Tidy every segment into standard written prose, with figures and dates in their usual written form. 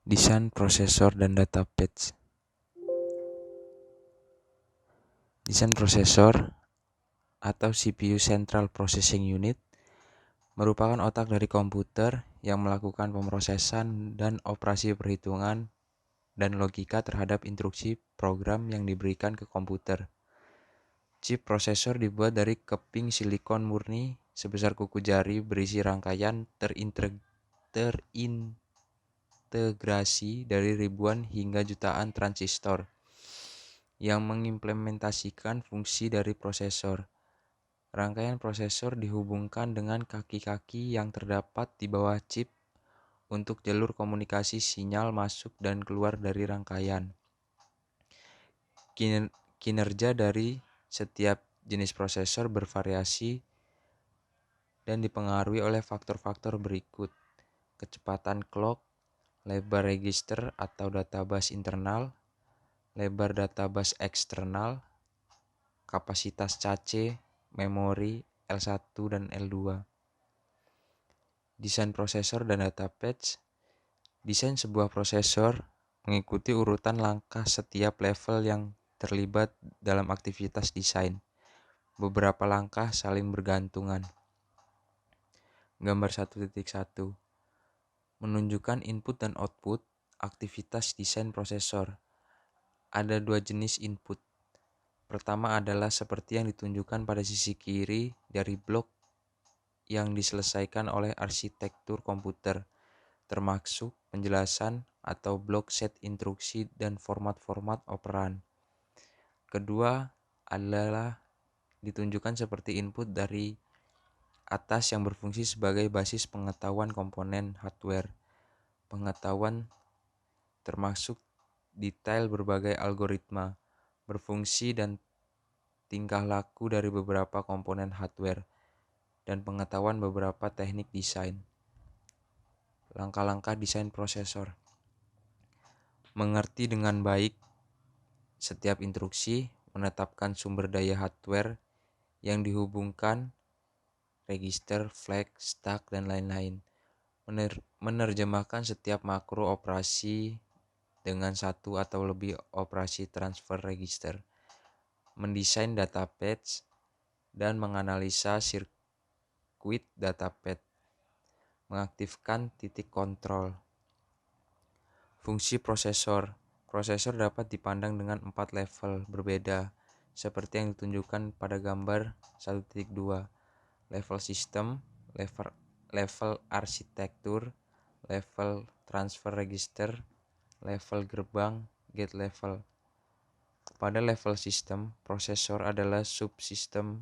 Desain prosesor dan data patch. Desain prosesor atau CPU Central Processing Unit merupakan otak dari komputer yang melakukan pemrosesan dan operasi perhitungan dan logika terhadap instruksi program yang diberikan ke komputer. Chip prosesor dibuat dari keping silikon murni sebesar kuku jari berisi rangkaian terintegrasi dari ribuan hingga jutaan transistor yang mengimplementasikan fungsi dari prosesor. Rangkaian prosesor dihubungkan dengan kaki-kaki yang terdapat di bawah chip untuk jalur komunikasi sinyal masuk dan keluar dari rangkaian. Kinerja dari setiap jenis prosesor bervariasi dan dipengaruhi oleh faktor-faktor berikut: kecepatan clock, lebar register atau database internal, lebar database eksternal, kapasitas cache, memori, L1 dan L2. Desain prosesor dan data patch. Desain sebuah prosesor mengikuti urutan langkah setiap level yang terlibat dalam aktivitas desain. Beberapa langkah saling bergantungan. Gambar 1.1 menunjukkan input dan output aktivitas desain prosesor. Ada dua jenis input. Pertama adalah seperti yang ditunjukkan pada sisi kiri dari blok yang diselesaikan oleh arsitektur komputer, termasuk penjelasan atau blok set instruksi dan format-format operan. Kedua adalah ditunjukkan seperti input dari atas yang berfungsi sebagai basis pengetahuan komponen hardware. Pengetahuan termasuk detail berbagai algoritma, berfungsi dan tingkah laku dari beberapa komponen hardware, dan pengetahuan beberapa teknik desain. Langkah-langkah desain prosesor. Mengerti dengan baik setiap instruksi, menetapkan sumber daya hardware yang dihubungkan, register, flag, stack, dan lain-lain. Menerjemahkan setiap makro operasi dengan satu atau lebih operasi transfer register. Mendesain data patch dan menganalisa sirkuit data patch. Mengaktifkan titik kontrol. Fungsi prosesor. Prosesor dapat dipandang dengan 4 level berbeda, seperti yang ditunjukkan pada gambar 1.2. Level sistem, level arsitektur, level transfer register, level gerbang, gate level. Pada level sistem, prosesor adalah subsistem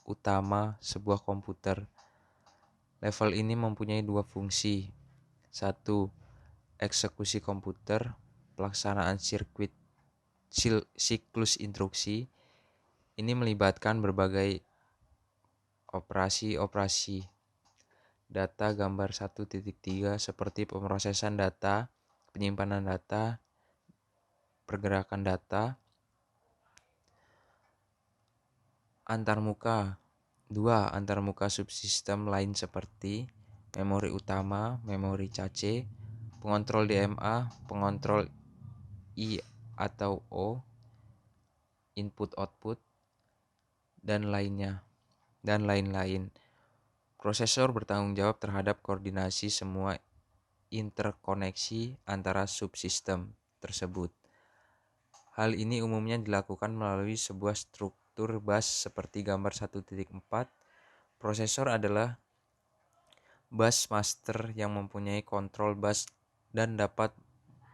utama sebuah komputer. Level ini mempunyai dua fungsi. 1. Eksekusi komputer, pelaksanaan siklus instruksi. Ini melibatkan berbagai operasi data gambar 1.3 seperti pemrosesan data, penyimpanan data, pergerakan data. Antarmuka. 2. Antarmuka subsistem lain seperti memori utama, memori cache, pengontrol DMA, pengontrol I atau O, input-output, dan lain-lain. Prosesor bertanggung jawab terhadap koordinasi semua interkoneksi antara subsistem tersebut. Hal ini umumnya dilakukan melalui sebuah struktur bus seperti gambar 1.4. Prosesor adalah bus master yang mempunyai kontrol bus dan dapat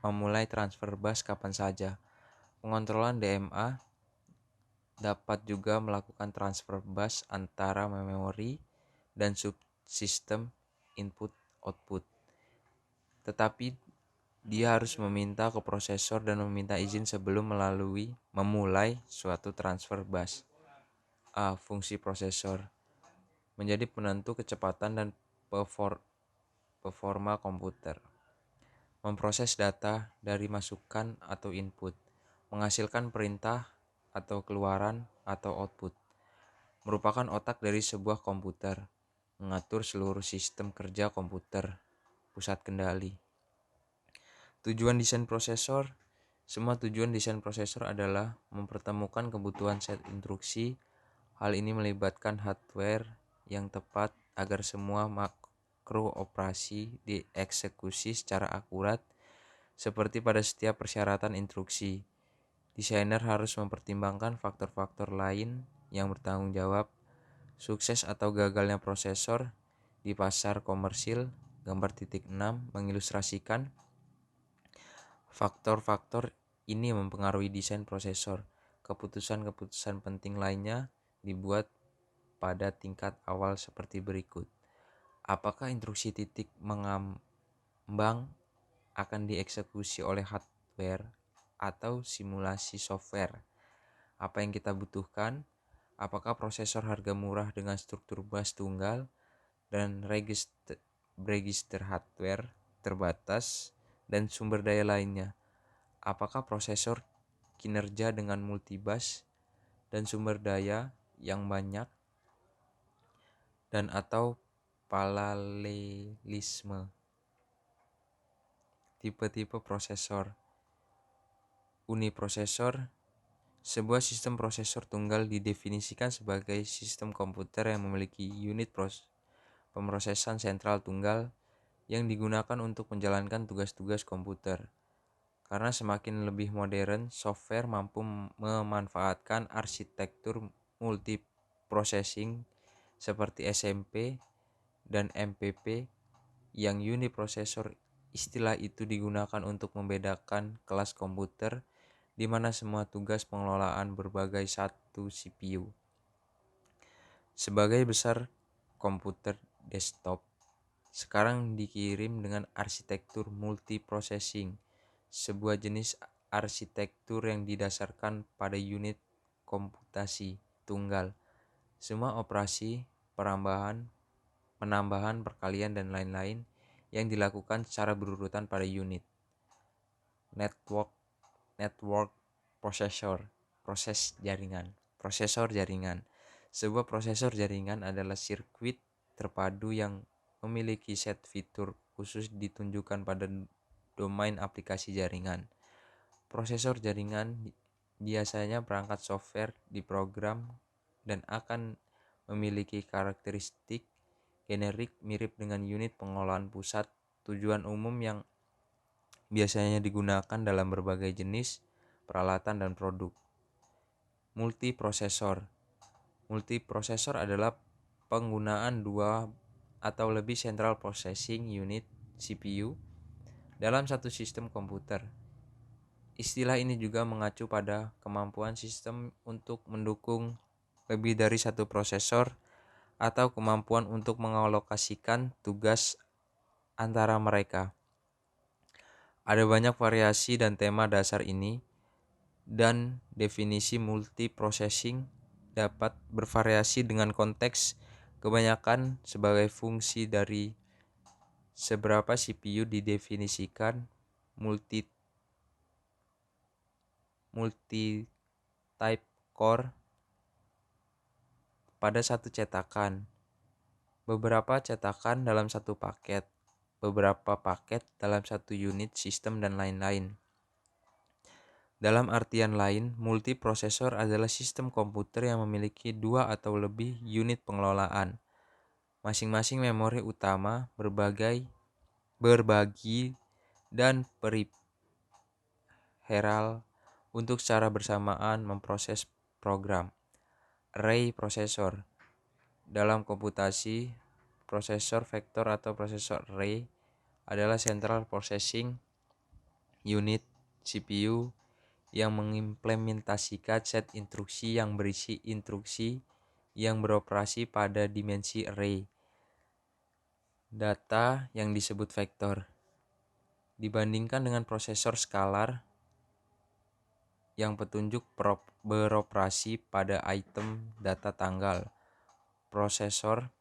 memulai transfer bus kapan saja. Pengontrolan DMA dapat juga melakukan transfer bus antara memori dan subsistem input-output. Tetapi dia harus meminta ke prosesor dan meminta izin sebelum memulai suatu transfer bus. A. Fungsi prosesor menjadi penentu kecepatan dan performa komputer. Memproses data dari masukan atau input, menghasilkan perintah atau keluaran atau output. Merupakan otak dari sebuah komputer, mengatur seluruh sistem kerja komputer, pusat kendali. Tujuan desain prosesor. Semua tujuan desain prosesor adalah mempertemukan kebutuhan set instruksi. Hal ini melibatkan hardware yang tepat agar semua makro operasi dieksekusi secara akurat seperti pada setiap persyaratan instruksi. Desainer harus mempertimbangkan faktor-faktor lain yang bertanggung jawab sukses atau gagalnya prosesor di pasar komersil. Gambar titik 6 mengilustrasikan faktor-faktor ini mempengaruhi desain prosesor. Keputusan-keputusan penting lainnya dibuat pada tingkat awal seperti berikut. Apakah instruksi titik mengambang akan dieksekusi oleh hardware atau simulasi software? Apa yang kita butuhkan? Apakah prosesor harga murah dengan struktur bus tunggal dan register hardware terbatas dan sumber daya lainnya? Apakah prosesor kinerja dengan multibus dan sumber daya yang banyak dan atau paralelisme? Tipe-tipe prosesor. Uniprosesor. Sebuah sistem prosesor tunggal didefinisikan sebagai sistem komputer yang memiliki unit pemrosesan sentral tunggal yang digunakan untuk menjalankan tugas-tugas komputer. Karena semakin lebih modern, software mampu memanfaatkan arsitektur multiprocessing seperti SMP dan MPP yang uniprosesor. Istilah itu digunakan untuk membedakan kelas komputer di mana semua tugas pengelolaan berbagai satu CPU. Sebagai besar komputer desktop sekarang dikirim dengan arsitektur multiprocessing, sebuah jenis arsitektur yang didasarkan pada unit komputasi tunggal. Semua operasi, penambahan, perkalian, dan lain-lain yang dilakukan secara berurutan pada unit. Network processor, prosesor jaringan. Sebuah prosesor jaringan adalah sirkuit terpadu yang memiliki set fitur khusus ditunjukkan pada domain aplikasi jaringan. Prosesor jaringan biasanya perangkat software diprogram dan akan memiliki karakteristik generik mirip dengan unit pengelolaan pusat tujuan umum yang biasanya digunakan dalam berbagai jenis peralatan dan produk. Multiprosesor. Multiprosesor adalah penggunaan dua atau lebih central processing unit CPU dalam satu sistem komputer. Istilah ini juga mengacu pada kemampuan sistem untuk mendukung lebih dari satu prosesor atau kemampuan untuk mengalokasikan tugas antara mereka. Ada banyak variasi dan tema dasar ini, dan definisi multiprocessing dapat bervariasi dengan konteks. Kebanyakan sebagai fungsi dari seberapa CPU didefinisikan multi-type core pada satu cetakan, beberapa cetakan dalam satu paket, beberapa paket dalam satu unit sistem, dan lain-lain. Dalam artian lain, multiprosesor adalah sistem komputer yang memiliki dua atau lebih unit pengelolaan. Masing-masing memori utama berbagi dan peripheral untuk secara bersamaan memproses program. Array prosesor. Dalam komputasi, prosesor vektor atau prosesor array adalah central processing unit CPU yang mengimplementasikan set instruksi yang berisi instruksi yang beroperasi pada dimensi array data yang disebut vektor. Dibandingkan dengan prosesor skalar yang petunjuk beroperasi pada item data tanggal, prosesor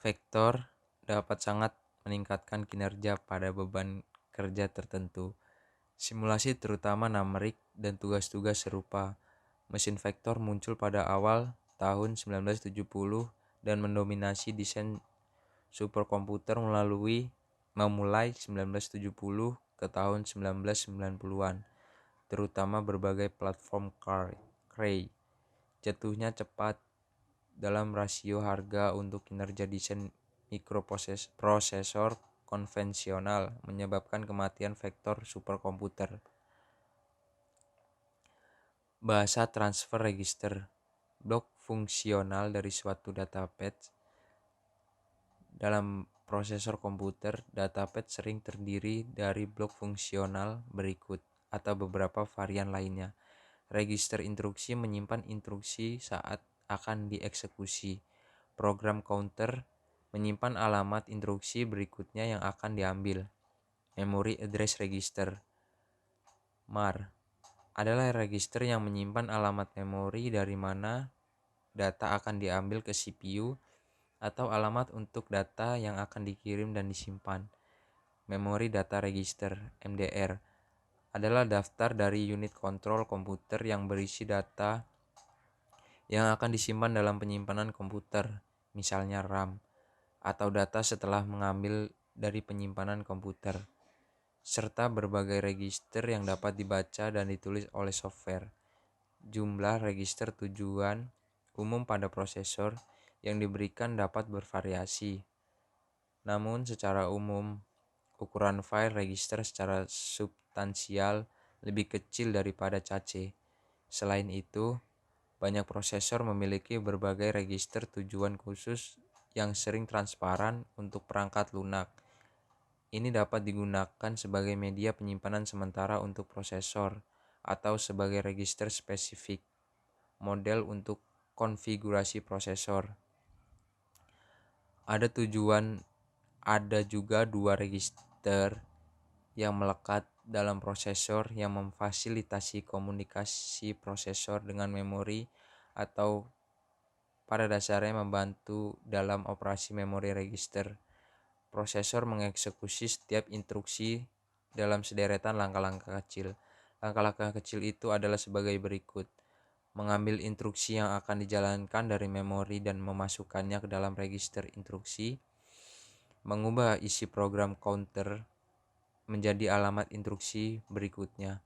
vektor dapat sangat meningkatkan kinerja pada beban kerja tertentu. Simulasi terutama numerik dan tugas-tugas serupa. Mesin vektor muncul pada awal tahun 1970 dan mendominasi desain superkomputer memulai 1970 ke tahun 1990-an, terutama berbagai platform Cray. Jatuhnya cepat dalam rasio harga untuk kinerja desain mikroprosesor konvensional menyebabkan kematian vektor superkomputer. Bahasa transfer register. Blok fungsional dari suatu database. Dalam prosesor komputer, database sering terdiri dari blok fungsional berikut atau beberapa varian lainnya. Register instruksi menyimpan instruksi saat akan dieksekusi. Program counter menyimpan alamat instruksi berikutnya yang akan diambil. Memory address register (MAR) adalah register yang menyimpan alamat memori dari mana data akan diambil ke CPU atau alamat untuk data yang akan dikirim dan disimpan. Memory data register (MDR) adalah daftar dari unit kontrol komputer yang berisi data yang akan disimpan dalam penyimpanan komputer, misalnya RAM, atau data setelah mengambil dari penyimpanan komputer, serta berbagai register yang dapat dibaca dan ditulis oleh software. Jumlah register tujuan umum pada prosesor yang diberikan dapat bervariasi. Namun secara umum, ukuran file register secara substansial lebih kecil daripada cache. Selain itu, banyak prosesor memiliki berbagai register tujuan khusus yang sering transparan untuk perangkat lunak. Ini dapat digunakan sebagai media penyimpanan sementara untuk prosesor atau sebagai register spesifik model untuk konfigurasi prosesor. Ada juga dua register yang melekat dalam prosesor yang memfasilitasi komunikasi prosesor dengan memori atau pada dasarnya membantu dalam operasi memori register. Prosesor mengeksekusi setiap instruksi dalam sederetan langkah-langkah kecil. Langkah-langkah kecil itu adalah sebagai berikut. Mengambil instruksi yang akan dijalankan dari memori dan memasukkannya ke dalam register instruksi. Mengubah isi program counter menjadi alamat instruksi berikutnya.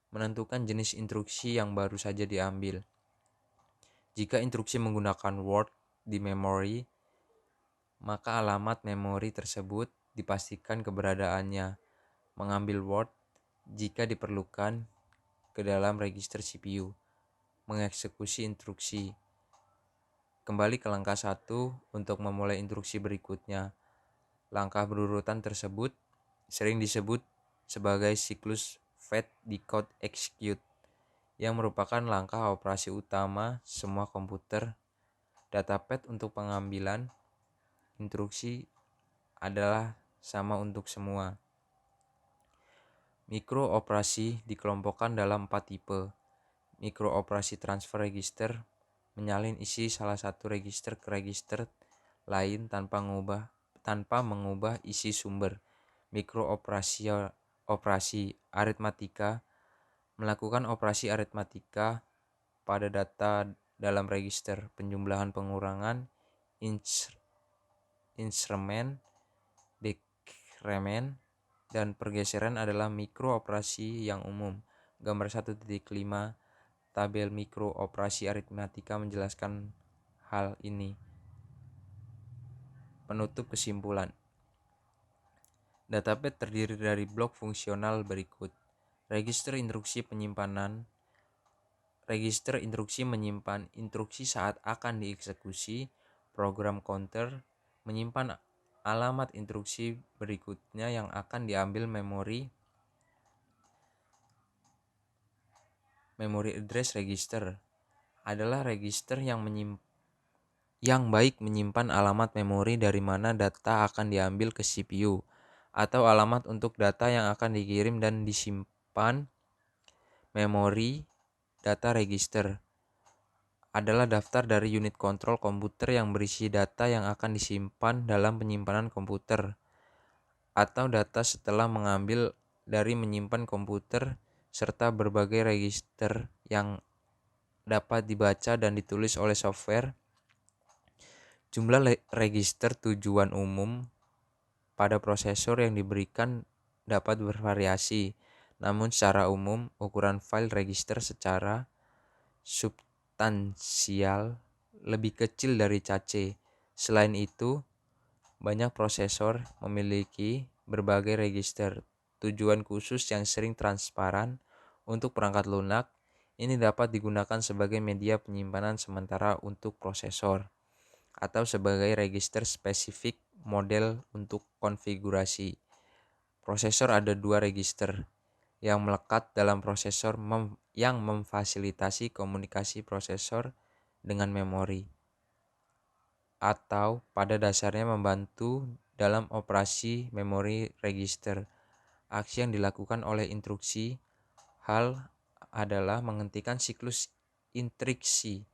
Menentukan jenis instruksi yang baru saja diambil. Jika instruksi menggunakan word di memori, maka alamat memori tersebut dipastikan keberadaannya. Mengambil word jika diperlukan ke dalam register CPU. Mengeksekusi instruksi. Kembali ke langkah 1 untuk memulai instruksi berikutnya. Langkah berurutan tersebut sering disebut sebagai siklus fetch, decode, execute, yang merupakan langkah operasi utama semua komputer. Database untuk pengambilan instruksi adalah sama untuk semua. Mikrooperasi dikelompokkan dalam 4 tipe. Mikrooperasi transfer register menyalin isi salah satu register ke register lain tanpa mengubah isi sumber. Operasi aritmatika melakukan operasi aritmatika pada data dalam register. Penjumlahan, pengurangan, instrumen, dekrement, dan pergeseran adalah mikrooperasi yang umum. Gambar 1.5 tabel mikrooperasi aritmatika menjelaskan hal ini. Penutup kesimpulan. Database terdiri dari blok fungsional berikut. Register instruksi penyimpanan. Register instruksi menyimpan instruksi saat akan dieksekusi. Program counter menyimpan alamat instruksi berikutnya yang akan diambil memori. Memory address register adalah register yang baik menyimpan alamat memori dari mana data akan diambil ke CPU atau alamat untuk data yang akan dikirim dan disimpan. Memory data register adalah daftar dari unit kontrol komputer yang berisi data yang akan disimpan dalam penyimpanan komputer atau data setelah mengambil dari menyimpan komputer, serta berbagai register yang dapat dibaca dan ditulis oleh software. Jumlah register tujuan umum pada prosesor yang diberikan dapat bervariasi, namun secara umum ukuran file register secara substansial lebih kecil dari cache. Selain itu, banyak prosesor memiliki berbagai register tujuan khusus yang sering transparan. Untuk perangkat lunak, ini dapat digunakan sebagai media penyimpanan sementara untuk prosesor atau sebagai register spesifik model untuk konfigurasi. Prosesor ada dua register yang melekat dalam prosesor yang memfasilitasi komunikasi prosesor dengan memori, atau pada dasarnya membantu dalam operasi memori register. Aksi yang dilakukan oleh instruksi hal adalah menghentikan siklus instruksi.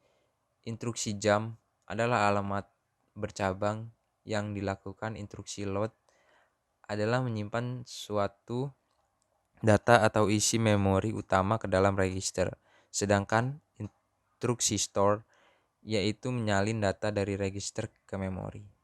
Instruksi jump adalah alamat bercabang yang dilakukan. Instruksi load adalah menyimpan suatu data atau isi memori utama ke dalam register. Sedangkan instruksi store yaitu menyalin data dari register ke memori.